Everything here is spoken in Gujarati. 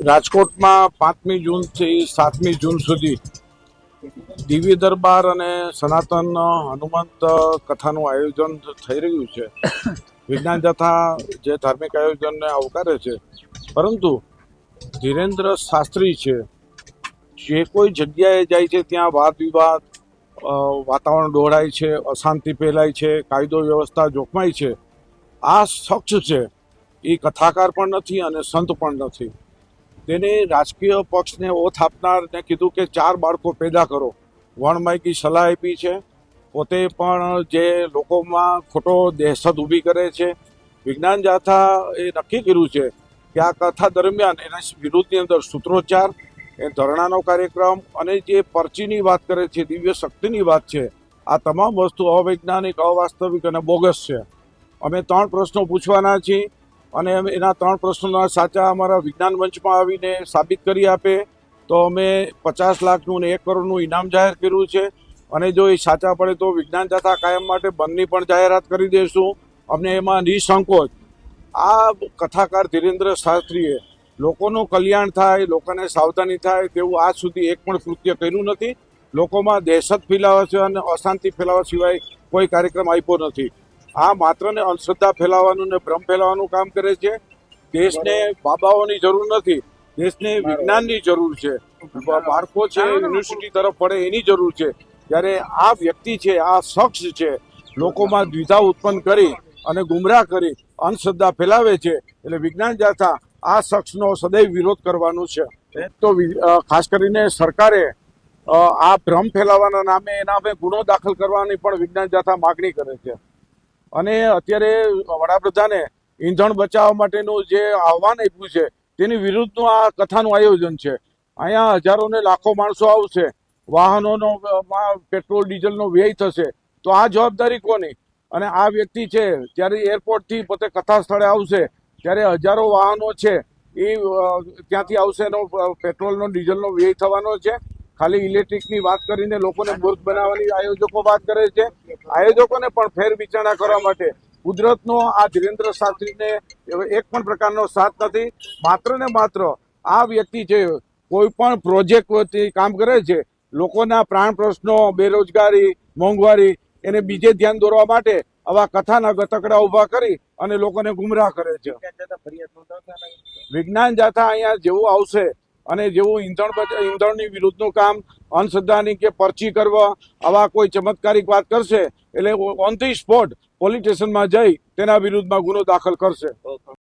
રાજકોટમાં 5મી જૂનથી 7મી જૂન સુધી દિવ્ય દરબાર અને સનાતન હનુમંત કથાનું આયોજન થઈ રહ્યું છે. વિજ્ઞાન જથ્થા જે ધાર્મિક આયોજનને આવકારે છે, પરંતુ ધીરેન્દ્ર શાસ્ત્રી છે, જે કોઈ જગ્યાએ જાય છે ત્યાં વાદ વિવાદ, વાતાવરણ ડહોળાય છે, અશાંતિ ફેલાય છે, કાયદો વ્યવસ્થા જોખમાય છે. આ શખ્સ છે એ કથાકાર પણ નથી અને સંત પણ નથી. તેને રાજકીય પક્ષને ઓથ આપનારને કીધું કે 4 બાળકો પેદા કરો, વણમાયકી સલાહ આપી છે. પોતે પણ જે લોકોમાં ખોટો દહેશત ઊભી કરે છે. વિજ્ઞાન જાથા એ નક્કી કર્યું છે કે આ કથા દરમિયાન એના વિરુદ્ધની અંદર સૂત્રોચ્ચાર, એ ધરણાનો કાર્યક્રમ અને જે પરચીની વાત કરે છે, દિવ્ય શક્તિની વાત છે, આ તમામ વસ્તુ અવૈજ્ઞાનિક, અવાસ્તવિક અને બોગસ છે. અમે 3 પ્રશ્નો પૂછવાના છીએ અને એના 3 પ્રશ્નોના સાચા અમારા વિજ્ઞાન મંચમાં આવીને સાબિત કરી આપે તો અમે 50 લાખનું અને 1 કરોડનું ઇનામ જાહેર કર્યું છે. અને જો એ સાચા પડે તો વિજ્ઞાન જાથા કાયમ માટે બંધની પણ જાહેરાત કરી દઈશું. અમને એમાં નિસંકોચ આ કથાકાર ધીરેન્દ્ર શાસ્ત્રીએ લોકોનું કલ્યાણ થાય, લોકોને સાવધાની થાય તેવું આજ સુધી એક પણ કૃત્ય કર્યું નથી. લોકોમાં દહેશત ફેલાવવા છે અને અશાંતિ ફેલાવવા સિવાય કોઈ કાર્યક્રમ આપ્યો નથી. આ માત્ર ને અંધશ્રદ્ધા ફેલાવવાનું ને ભ્રમ ફેલાવવાનું કામ કરે છે. દેશને બાબાઓની જરૂર નથી, દેશને વિજ્ઞાનની જરૂર છે. બાળકો છે યુનિવર્સિટી તરફ પડે એની જરૂર છે. જ્યારે આ વ્યક્તિ છે, આ શખ્સ છે, લોકોમાં દ્વિધા ઉત્પન્ન કરી અને ગુમરાહ કરી અંધશ્રદ્ધા ફેલાવે છે. એટલે વિજ્ઞાન જાથા આ શખ્સનો સદૈવ વિરોધ કરવાનું છે. તો ખાસ કરીને સરકારે આ ભ્રમ ફેલાવવાના નામે એના અમે ગુનો દાખલ કરવાની પણ વિજ્ઞાન જાથા માગણી કરે છે. અને અત્યારે વડાપ્રધાને ઈંધણ બચાવવા માટેનું જે આહવાન આપ્યું છે તેની વિરુદ્ધનું આ કથાનું આયોજન છે. અહીંયા હજારો ને લાખો માણસો આવશે, વાહનોનો પેટ્રોલ ડીઝલનો વ્યય થશે, તો આ જવાબદારી કોની? અને આ વ્યક્તિ છે જ્યારે એરપોર્ટથી પોતે કથા સ્થળે આવશે ત્યારે હજારો વાહનો છે એ ત્યાંથી આવશે, એનો પેટ્રોલનો ડીઝલનો વ્યય થવાનો છે. ખાલી ઇલેક્ટ્રિકની વાત કરીને લોકોને મૂર્ખ બનાવવાની આયોજકો વાત કરે છે. આયોજકોને પણ ફેર વિચારણા કરવા માટે કુદરતનો આ ધીરેન્દ્ર શાસ્ત્રીને એક પણ પ્રકારનો સાથ નથી. માત્ર ને માત્ર આ વ્યક્તિ છે કોઈ પણ પ્રોજેક્ટ કામ કરે છે, લોકોના પ્રાણ પ્રશ્નો, બેરોજગારી, મોંઘવારી એને બીજે ધ્યાન દોરવા માટે આવા કથાના ગતકડા ઉભા કરી અને લોકોને ગુમરાહ કરે છે. વિજ્ઞાન જાથા અહીંયા જેવું આવશે અને જેવું ઈંધણની વિરુદ્ધનું કામ, અંધશ્રદ્ધાની કે પરચી કરવા, આવા કોઈ ચમત્કારિક વાત કરશે એટલે ઓન ધી સ્પોટ પોલીસ સ્ટેશનમાં જઈ તેના વિરુદ્ધમાં ગુનો દાખલ કરશે.